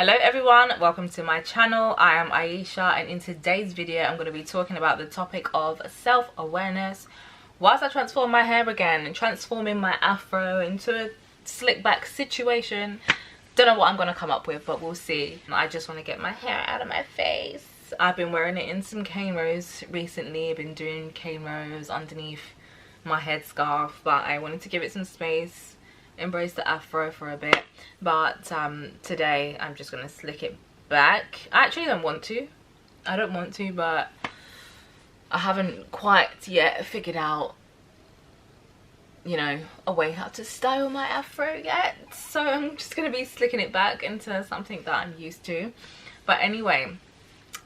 Hello everyone, welcome to my channel. I am Aiyeesha, and in today's video I'm going to be talking about the topic of self-awareness whilst I transform my hair again and transforming my afro into a slick back situation. Don't know what I'm going to come up with, but we'll see. I just want to get my hair out of my face. I've been wearing it in some cane rows recently. I've been doing cane rows underneath my headscarf, but I wanted to give it some space, embrace the afro for a bit. But today I'm just gonna slick it back. I actually don't want to, but I haven't quite yet figured out, you know, a way how to style my afro yet, so I'm just gonna be slicking it back into something that I'm used to. But anyway,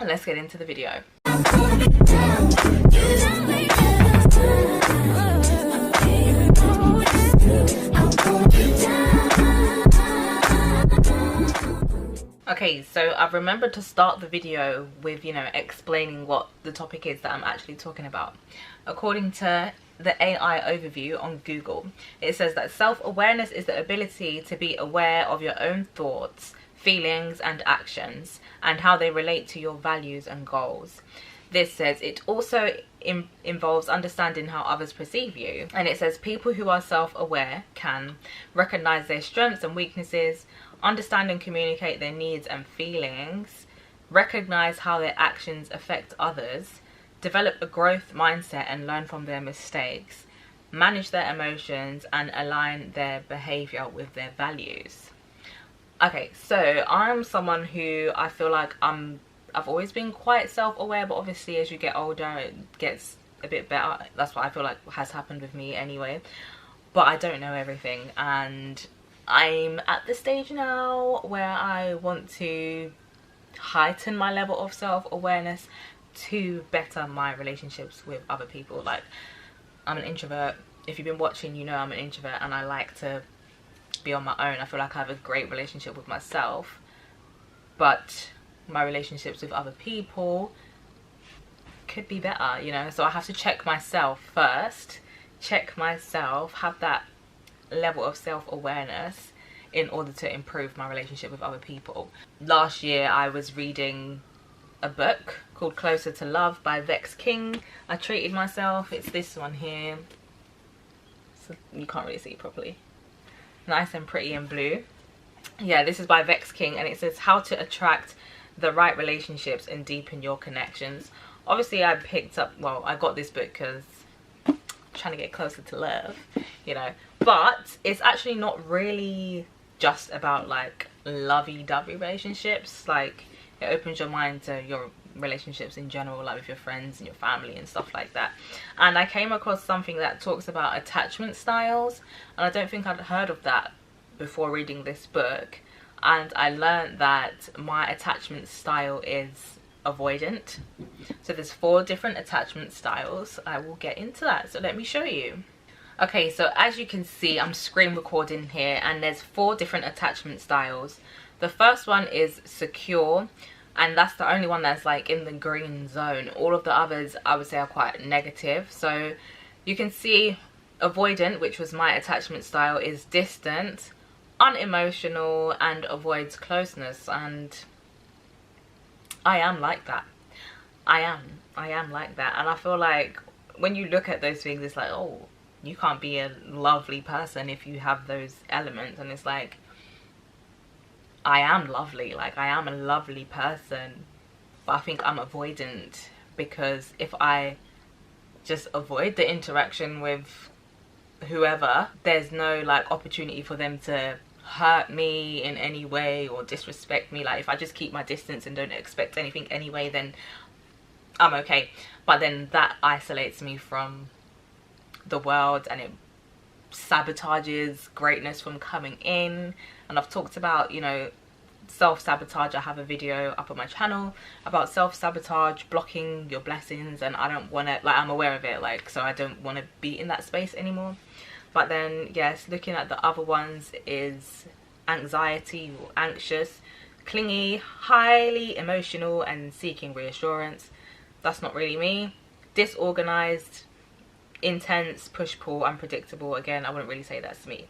let's get into the video. Okay, so I've remembered to start the video with, you know, explaining what the topic is that I'm actually talking about. According to the AI overview on Google, it says that self-awareness is the ability to be aware of your own thoughts, feelings and actions, and how they relate to your values and goals. This says it also involves understanding how others perceive you. And it says people who are self-aware can recognize their strengths and weaknesses, understand and communicate their needs and feelings, recognize how their actions affect others, develop a growth mindset and learn from their mistakes, manage their emotions and align their behavior with their values. Okay, so I'm someone who I feel like I've always been quite self-aware, but obviously as you get older it gets a bit better. That's what I feel like has happened with me anyway. But I don't know everything, and I'm at the stage now where I want to heighten my level of self-awareness to better my relationships with other people. Like, I'm an introvert. If you've been watching, you know I'm an introvert and I like to be on my own. I feel like I have a great relationship with myself, but my relationships with other people could be better, you know. So I have to check myself first, have that level of self-awareness in order to improve my relationship with other people. Last year I was reading a book called Closer to Love by Vex King. I treated myself. It's this one here, so you can't really see it properly. Nice and pretty and blue. Yeah, this is by Vex King, and it says how to attract the right relationships and deepen your connections. Obviously I got this book because I'm trying to get closer to love, you know, but it's actually not really just about like lovey-dovey relationships. Like, it opens your mind to your relationships in general, like with your friends and your family and stuff like that. And I came across something that talks about attachment styles, and I don't think I'd heard of that before reading this book. And I learned that my attachment style is avoidant. So there's 4 different attachment styles. I will get into that, so let me show you. Okay, so as you can see, I'm screen recording here, and there's 4 different attachment styles. The first one is secure, and that's the only one that's like in the green zone. All of the others I would say are quite negative. So you can see avoidant, which was my attachment style, is distant, unemotional and avoids closeness. And I am like that. I am like that. And I feel like when you look at those things, it's like, oh, you can't be a lovely person if you have those elements. And it's like, I am lovely, like I am a lovely person, but I think I'm avoidant because if I just avoid the interaction with whoever, there's no like opportunity for them to hurt me in any way or disrespect me. Like, if I just keep my distance and don't expect anything anyway, then I'm okay. But then that isolates me from the world and it sabotages greatness from coming in. And I've talked about, you know, self-sabotage. I have a video up on my channel about self-sabotage, blocking your blessings, and I don't want to, like, I'm aware of it, like, so I don't want to be in that space anymore. But then yes, looking at the other ones is anxiety or anxious, clingy, highly emotional and seeking reassurance. That's not really me. Disorganized, intense, push-pull, unpredictable. Again, I wouldn't really say that's me.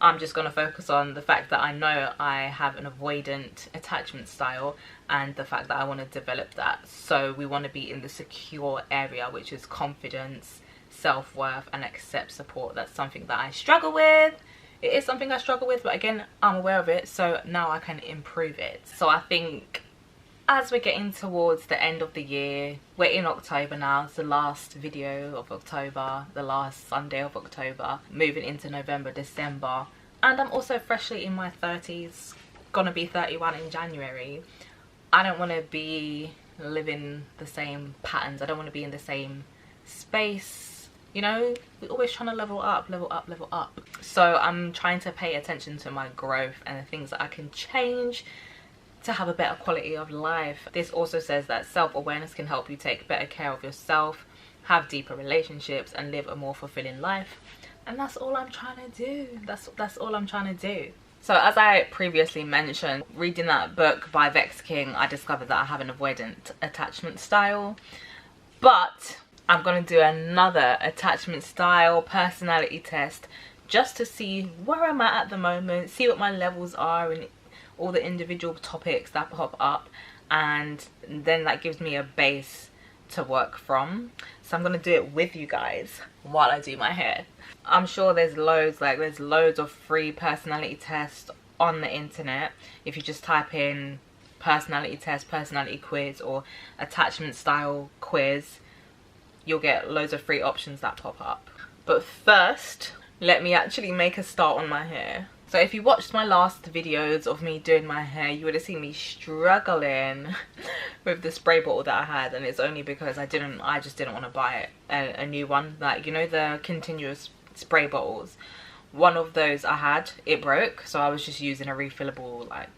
I'm just going to focus on the fact that I know I have an avoidant attachment style, and the fact that I want to develop that. So we want to be in the secure area, which is confidence, self-worth, and accept support. That's something that I struggle with. It is something I struggle with, but again, I'm aware of it, so now I can improve it. So I think as we're getting towards the end of the year, we're in October now. It's the last video of October, the last Sunday of October, moving into November, December. And I'm also freshly in my 30s, gonna be 31 in January. I don't want to be living the same patterns. I don't want to be in the same space. You know, we're always trying to level up, level up, level up. So I'm trying to pay attention to my growth and the things that I can change to have a better quality of life. This also says that self-awareness can help you take better care of yourself, have deeper relationships, and live a more fulfilling life. And that's all I'm trying to do. That's all I'm trying to do. So as I previously mentioned, reading that book by Vex King, I discovered that I have an avoidant attachment style. But I'm going to do another attachment style personality test just to see where I'm at the moment, see what my levels are and all the individual topics that pop up, and then that gives me a base to work from. So I'm going to do it with you guys while I do my hair. I'm sure there's loads of free personality tests on the internet. If you just type in personality test, personality quiz, or attachment style quiz, you'll get loads of free options that pop up. But first, let me actually make a start on my hair. So if you watched my last videos of me doing my hair, you would have seen me struggling with the spray bottle that I had, and it's only because I just didn't want to buy a new one. Like, you know, the continuous spray bottles, one of those I had, it broke, so I was just using a refillable, like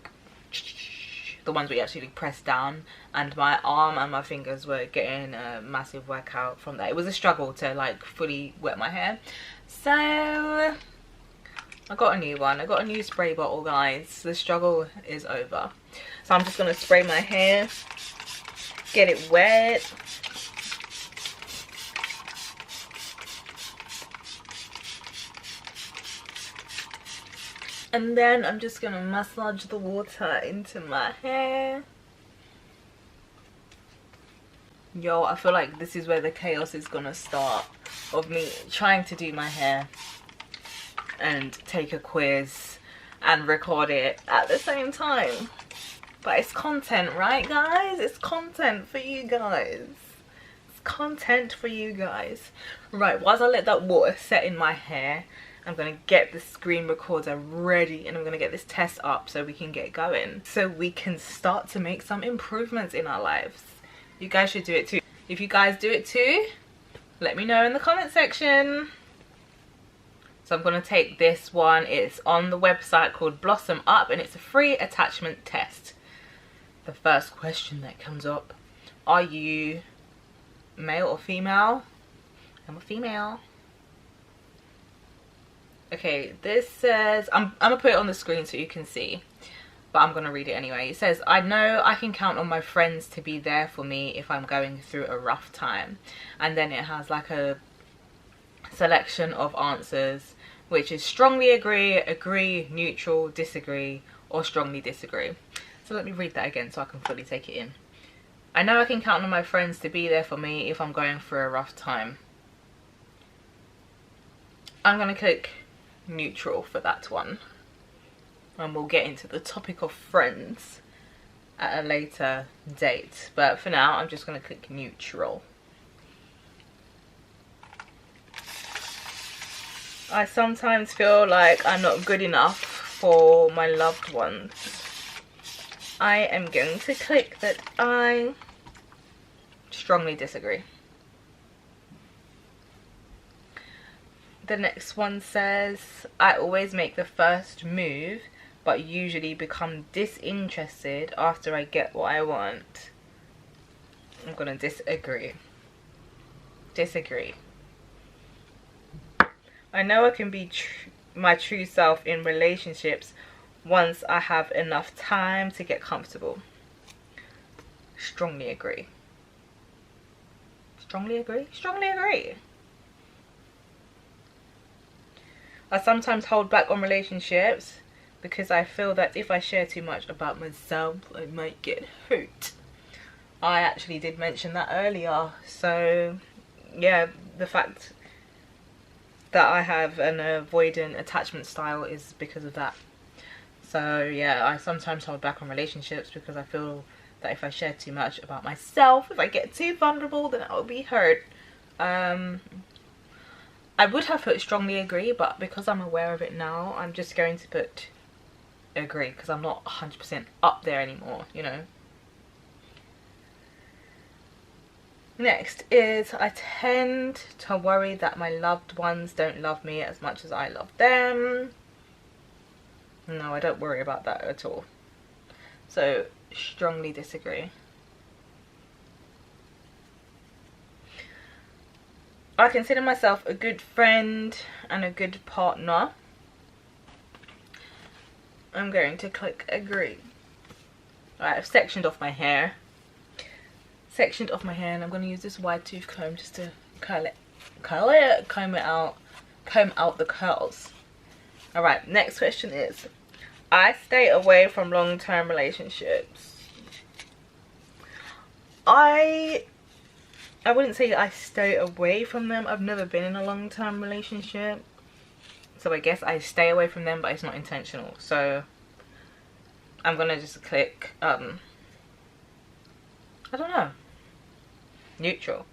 the ones we actually press down, and my arm and my fingers were getting a massive workout from that. It was a struggle to like fully wet my hair, so I got a new one. I got a new spray bottle, guys. The struggle is over. So I'm just going to spray my hair, get it wet. And then I'm just going to massage the water into my hair. Yo, I feel like this is where the chaos is going to start, of me trying to do my hair and take a quiz and record it at the same time. But it's content, right guys? It's content for you guys. It's content for you guys. Right, whilst I let that water set in my hair, I'm gonna get the screen recorder ready, and I'm gonna get this test up so we can get going, so we can start to make some improvements in our lives. You guys should do it too. If you guys do it too, let me know in the comment section. So I'm going to take this one. It's on the website called Blossom Up, and it's a free attachment test. The first question that comes up: are you male or female? I'm a female. Okay, this says, I'm going to put it on the screen so you can see, but I'm going to read it anyway. It says, I know I can count on my friends to be there for me if I'm going through a rough time. And then it has like a selection of answers, which is strongly agree, agree, neutral, disagree, or strongly disagree. So let me read that again so I can fully take it in. I know I can count on my friends to be there for me if I'm going through a rough time. I'm going to click neutral for that one. And we'll get into the topic of friends at a later date. But for now, I'm just going to click neutral. I sometimes feel like I'm not good enough for my loved ones. I am going to click that I strongly disagree. The next one says, I always make the first move, but usually become disinterested after I get what I want. I'm gonna disagree. Disagree. I know I can be my true self in relationships once I have enough time to get comfortable. Strongly agree. Strongly agree? Strongly agree. I sometimes hold back on relationships because I feel that if I share too much about myself, I might get hurt. I actually did mention that earlier. So yeah, the fact that I have an avoidant attachment style is because of that. So yeah, I sometimes hold back on relationships because I feel that if I share too much about myself, if I get too vulnerable, then I will be hurt. I would have put strongly agree, but because I'm aware of it now, I'm just going to put agree because I'm not 100% up there anymore, you know. Next is, I tend to worry that my loved ones don't love me as much as I love them. No, I don't worry about that at all. So, strongly disagree. I consider myself a good friend and a good partner. I'm going to click agree. Alright, I've sectioned off my hair. And I'm going to use this wide tooth comb just to comb out the curls. Alright, next question is, I stay away from long-term relationships. I wouldn't say I stay away from them. I've never been in a long-term relationship, so I guess I stay away from them, but it's not intentional. So I'm gonna just click I don't know, neutral.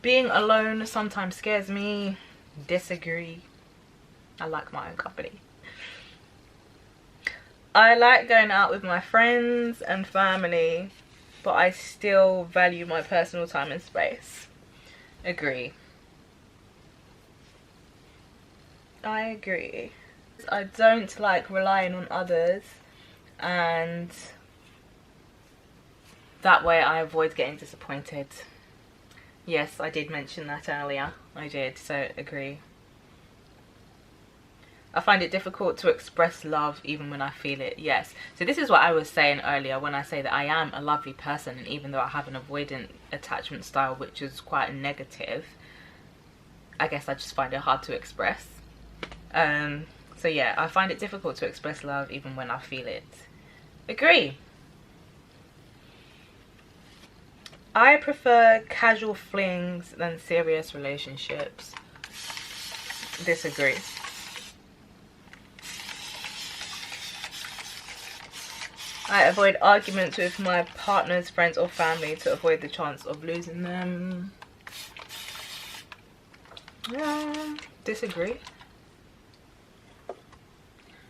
Being alone sometimes scares me. Disagree. I like my own company. I like going out with my friends and family, but I still value my personal time and space. Agree. I agree. I don't like relying on others, and that way I avoid getting disappointed. Yes, I did mention that earlier. I did, so agree. I find it difficult to express love even when I feel it. Yes. So this is what I was saying earlier when I say that I am a lovely person, and even though I have an avoidant attachment style, which is quite negative, I guess I just find it hard to express. So yeah, I find it difficult to express love even when I feel it. Agree. I prefer casual flings than serious relationships. Disagree. I avoid arguments with my partners, friends or family to avoid the chance of losing them. Disagree.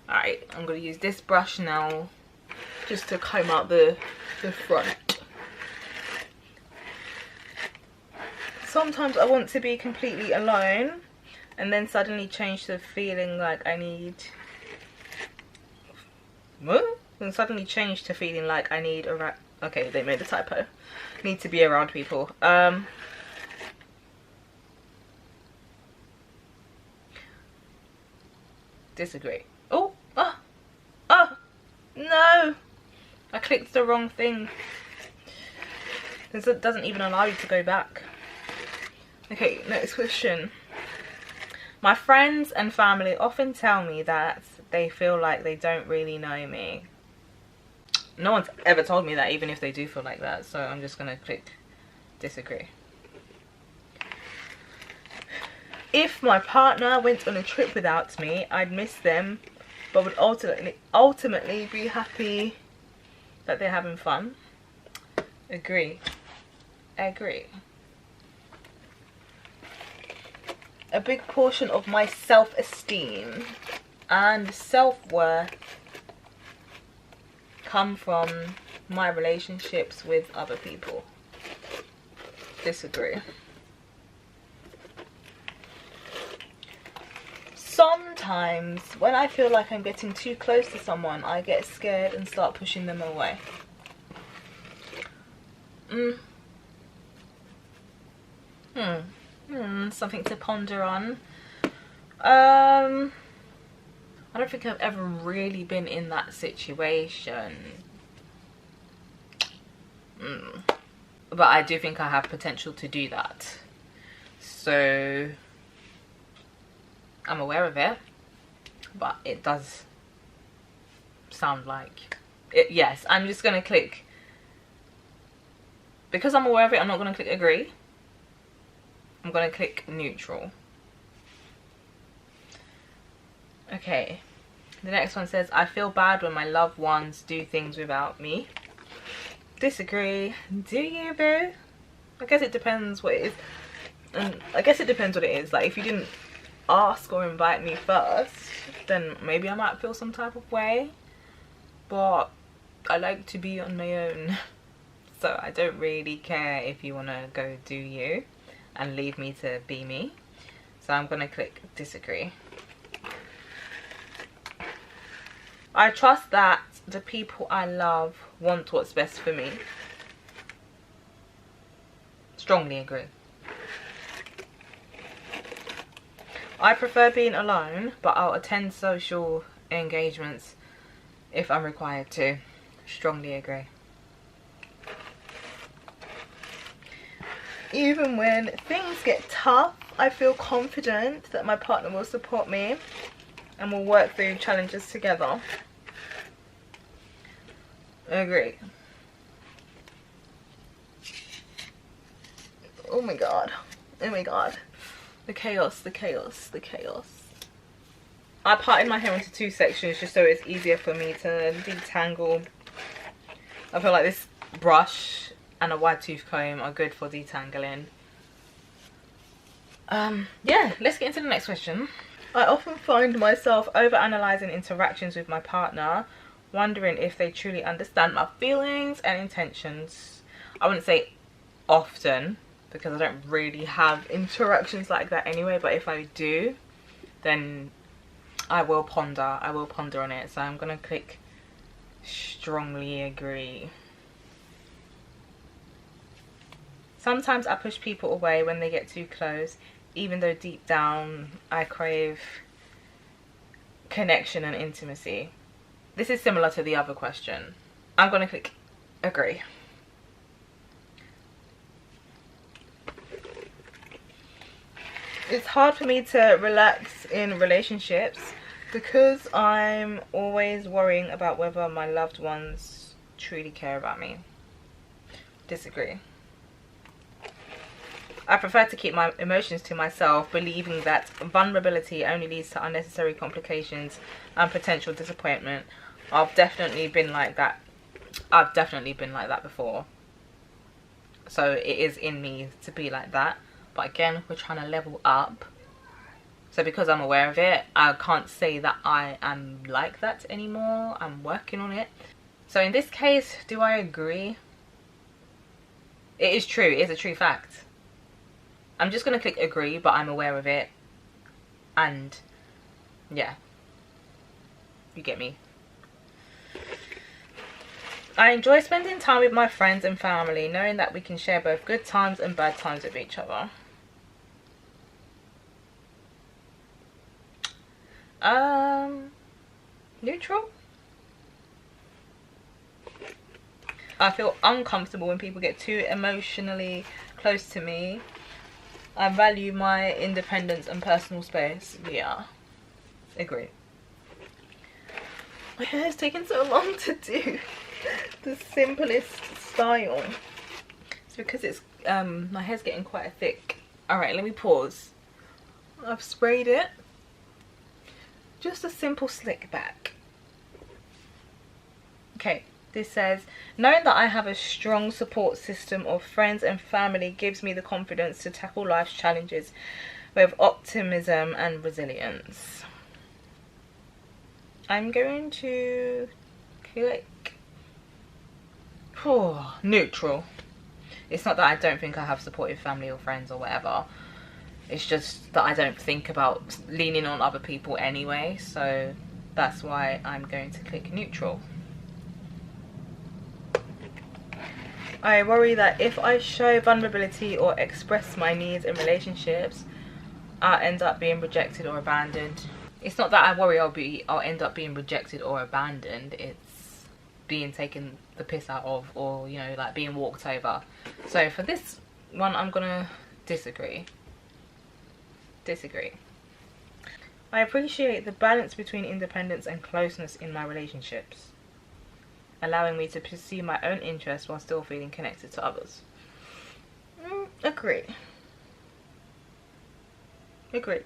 Alright, I'm going to use this brush now just to comb out the front. Sometimes I want to be completely alone and then suddenly change to feeling like I need... What? And suddenly change to feeling like I need around... Okay, they made a typo. Need to be around people. Disagree. Oh! No! I clicked the wrong thing. This doesn't even allow you to go back. Okay, next question. My friends and family often tell me that they feel like they don't really know me. No one's ever told me that, even if they do feel like that, so I'm just gonna click disagree. If my partner went on a trip without me, I'd miss them, but would ultimately be happy that they're having fun. Agree. Agree. A big portion of my self-esteem and self-worth come from my relationships with other people. Disagree. Sometimes when I feel like I'm getting too close to someone, I get scared and start pushing them away. Something to ponder on. I don't think I've ever really been in that situation. But I do think I have potential to do that. So I'm aware of it, but it does sound like it. Yes, I'm just gonna click, because I'm aware of it, I'm not gonna click agree. I'm gonna click neutral. Okay, the next one says, I feel bad when my loved ones do things without me. Disagree. Do you, boo? I guess it depends what it is. And I guess it depends what it is. Like, if you didn't ask or invite me first, then maybe I might feel some type of way. But I like to be on my own. So I don't really care if you want to go do you and leave me to be me. So I'm going to click disagree. I trust that the people I love want what's best for me. Strongly agree. I prefer being alone, but I'll attend social engagements if I'm required to. Strongly agree. Even when things get tough, I feel confident that my partner will support me and we'll work through challenges together. Agree. Oh my god. Oh my god. The chaos, the chaos, the chaos. I parted my hair into 2 sections just so it's easier for me to detangle. I feel like this brush and a wide tooth comb are good for detangling. Yeah, let's get into the next question. I often find myself overanalyzing interactions with my partner, wondering if they truly understand my feelings and intentions. I wouldn't say often, because I don't really have interactions like that anyway, but if I do, then I will ponder on it. So I'm gonna click strongly agree. Sometimes I push people away when they get too close, even though deep down I crave connection and intimacy. This is similar to the other question. I'm gonna click agree. It's hard for me to relax in relationships because I'm always worrying about whether my loved ones truly care about me. Disagree. I prefer to keep my emotions to myself, believing that vulnerability only leads to unnecessary complications and potential disappointment. I've definitely been like that. I've definitely been like that before. So it is in me to be like that. But again, we're trying to level up. So because I'm aware of it, I can't say that I am like that anymore. I'm working on it. So in this case, do I agree? It is true. It is a true fact. I'm just going to click agree, but I'm aware of it. And yeah, you get me. I enjoy spending time with my friends and family, knowing that we can share both good times and bad times with each other. Neutral. I feel uncomfortable when people get too emotionally close to me. I value my independence and personal space. Yeah, agree. My hair is taking so long to do the simplest style. It's because it's my hair's getting quite thick. Alright, let me pause. I've sprayed it. Just a simple slick back. Okay, this says, knowing that I have a strong support system of friends and family gives me the confidence to tackle life's challenges with optimism and resilience. I'm going to click neutral. It's not that I don't think I have supportive family or friends or whatever. It's just that I don't think about leaning on other people anyway. So that's why I'm going to click neutral. I worry that if I show vulnerability or express my needs in relationships, I'll end up being rejected or abandoned. It's not that I worry I'll end up being rejected or abandoned. It's being taken the piss out of, or, you know, like being walked over. So for this one, I'm gonna disagree. Disagree. I appreciate the balance between independence and closeness in my relationships, allowing me to pursue my own interests while still feeling connected to others. Agree. Agree.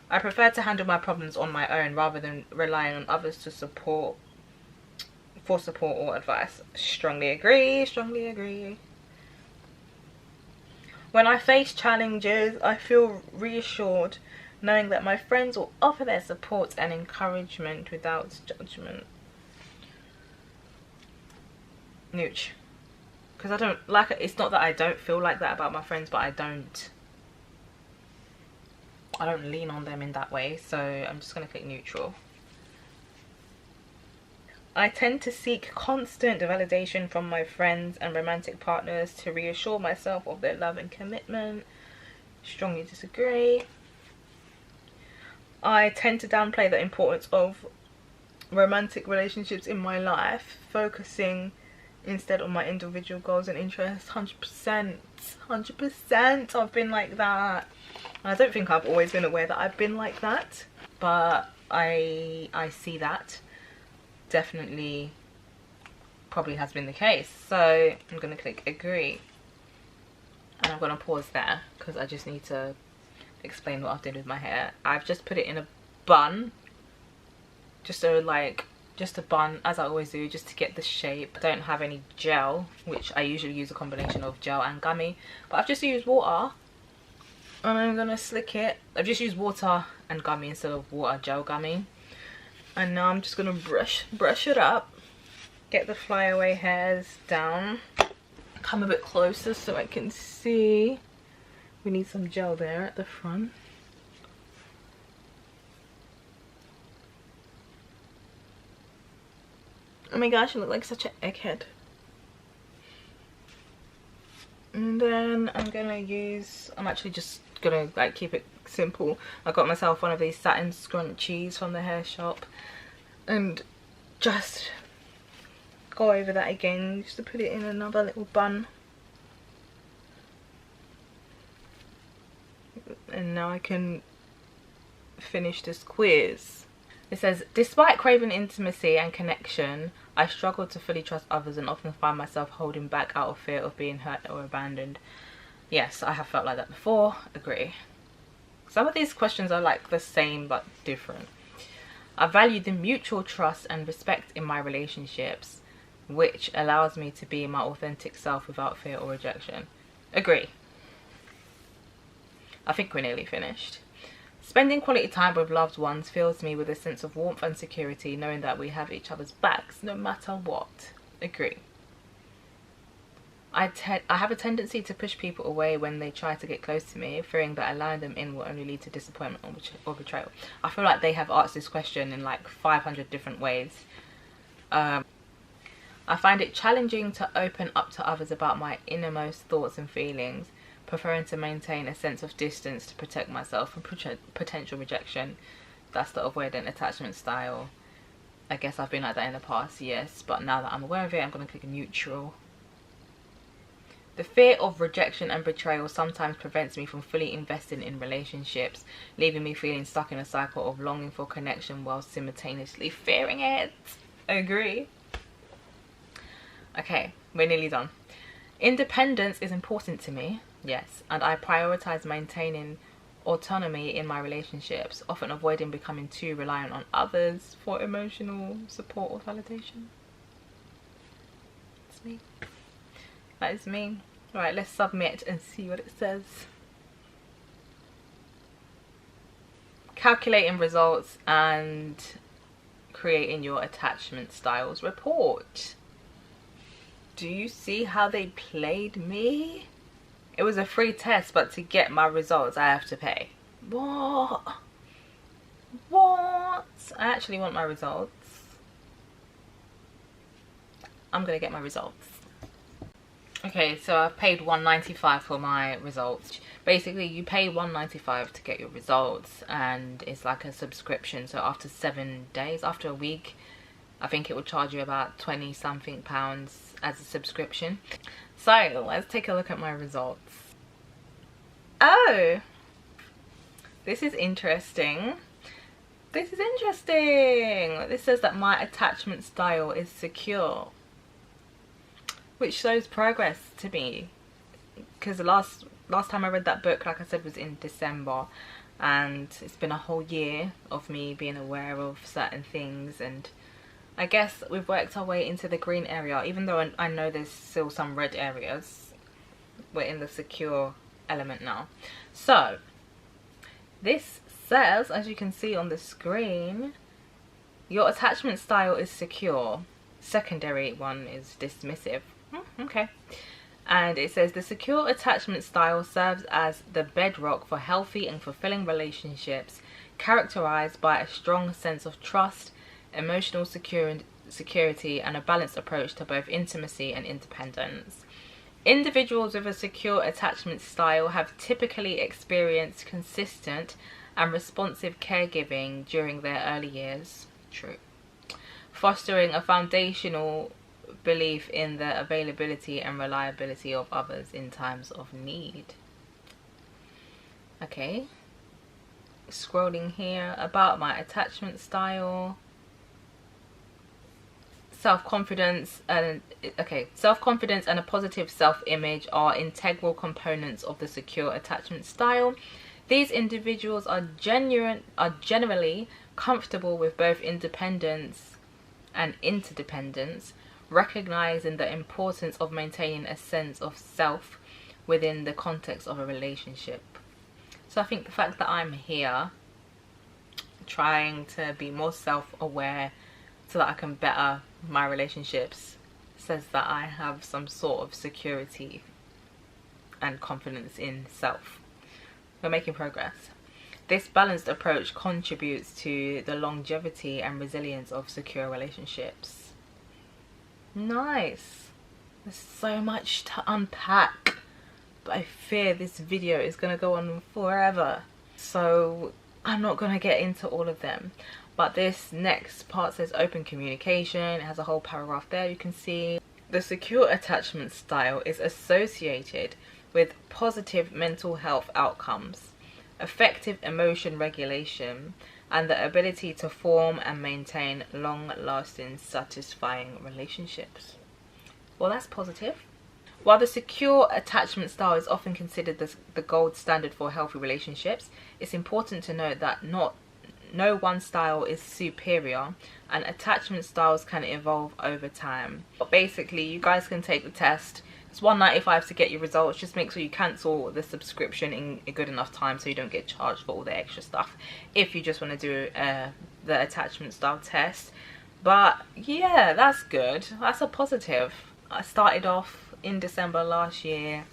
I prefer to handle my problems on my own rather than relying on others for support or advice. Strongly agree, strongly agree. When I face challenges, I feel reassured knowing that my friends will offer their support and encouragement without judgment. Nooch. Because I don't like it. It's not that I don't feel like that about my friends, but I don't lean on them in that way. So I'm just going to click neutral. I tend to seek constant validation from my friends and romantic partners to reassure myself of their love and commitment. Strongly disagree. I tend to downplay the importance of romantic relationships in my life, focusing instead on my individual goals and interests. 100%. 100%. I've been like that. I don't think I've always been aware that I've been like that, but I see that definitely probably has been the case. So I'm going to click agree, and I'm going to pause there because I just need to explain what I've done with my hair. I've just put it in a bun, just a bun, as I always do, just to get the shape. I don't have any gel, which I usually use a combination of gel and gummy, but I've just used water and I'm gonna slick it. I've just used water and gummy instead of water gel gummy, and now I'm just gonna brush it up, get the flyaway hairs down, come a bit closer so I can see. We need some gel there at the front. Oh my gosh, I look like such an egghead. And then I'm actually just gonna like keep it simple. I got myself one of these satin scrunchies from the hair shop and just go over that again just to put it in another little bun. And now I can finish this quiz. It says, despite craving intimacy and connection, I struggle to fully trust others and often find myself holding back out of fear of being hurt or abandoned. Yes, I have felt like that before. Agree. Some of these questions are like the same but different. I value the mutual trust and respect in my relationships, which allows me to be my authentic self without fear or rejection. Agree. I think we're nearly finished. Spending quality time with loved ones fills me with a sense of warmth and security, knowing that we have each other's backs no matter what. Agree. I have a tendency to push people away when they try to get close to me, fearing that allowing them in will only lead to disappointment or betrayal. I feel like they have asked this question in like 500 different ways. I find it challenging to open up to others about my innermost thoughts and feelings, preferring to maintain a sense of distance to protect myself from potential rejection. That's the avoidant attachment style. I guess I've been like that in the past, yes, but now that I'm aware of it, I'm going to click neutral. The fear of rejection and betrayal sometimes prevents me from fully investing in relationships, leaving me feeling stuck in a cycle of longing for connection while simultaneously fearing it. Agree. Okay, we're nearly done. Independence is important to me, yes, and I prioritize maintaining autonomy in my relationships, often avoiding becoming too reliant on others for emotional support or validation. It's me. That is me. Right, let's submit and see what it says. Calculating results and creating your attachment styles report. Do you see how they played me? It was a free test, but to get my results I have to pay. What? I actually want my results. I'm gonna get my results. Okay, so I've paid $1.95 for my results. Basically, you pay $1.95 to get your results, and it's like a subscription. So after 7 days, after a week, I think it will charge you about 20 something pounds as a subscription. So let's take a look at my results. Oh, this is interesting. This is interesting. This says that my attachment style is secure, which shows progress to me, because the last time I read that book, like I said, was in December, and it's been a whole year of me being aware of certain things, and I guess we've worked our way into the green area. Even though I know there's still some red areas, we're in the secure element now. So this says, as you can see on the screen, your attachment style is secure. Secondary one is dismissive. Okay. And it says the secure attachment style serves as the bedrock for healthy and fulfilling relationships, characterized by a strong sense of trust, emotional security, and a balanced approach to both intimacy and independence. Individuals with a secure attachment style have typically experienced consistent and responsive caregiving during their early years. True. Fostering a foundational belief in the availability and reliability of others in times of need. Okay. Scrolling here, about my attachment style. Self-confidence and a positive self-image are integral components of the secure attachment style. These individuals are generally comfortable with both independence and interdependence, recognizing the importance of maintaining a sense of self within the context of a relationship. So I think the fact that I'm here trying to be more self-aware so that I can better my relationships says that I have some sort of security and confidence in self. We're making progress. This balanced approach contributes to the longevity and resilience of secure relationships. Nice. There's so much to unpack, but I fear this video is going to go on forever, so I'm not going to get into all of them. But this next part says open communication. It has a whole paragraph there, you can see. The secure attachment style is associated with positive mental health outcomes, effective emotion regulation, and the ability to form and maintain long-lasting, satisfying relationships. Well, that's positive. While the secure attachment style is often considered the gold standard for healthy relationships, it's important to note that no one style is superior, and attachment styles can evolve over time. But basically, you guys can take the test. It's $1.95 to get your results. Just make sure you cancel the subscription in a good enough time so you don't get charged for all the extra stuff if you just want to do the attachment style test. But yeah, that's good. That's a positive. I started off in December last year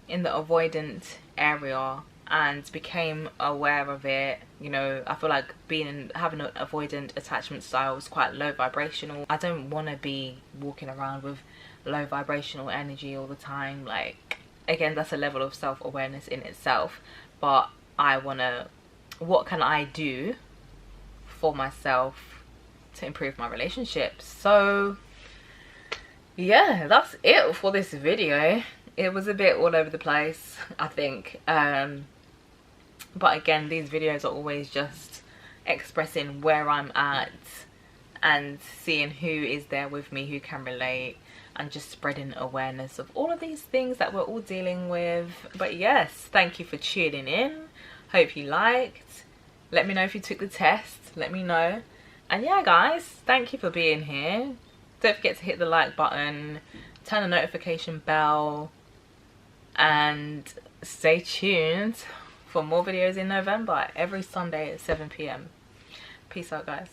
in the avoidant area and became aware of it. You know, I feel like having an avoidant attachment style is quite low vibrational. I don't want to be walking around with low vibrational energy all the time. Like, again, that's a level of self-awareness in itself, but I want to, what can I do for myself to improve my relationships? So yeah, that's it for this video. It was a bit all over the place, I think, but again, these videos are always just expressing where I'm at and seeing who is there with me, who can relate, and just spreading awareness of all of these things that we're all dealing with. But yes, thank you for tuning in. Hope you liked. Let me know if you took the test. Let me know. And yeah, guys, thank you for being here. Don't forget to hit the like button, turn the notification bell, and stay tuned for more videos in November every Sunday at 7 PM. Peace out, guys.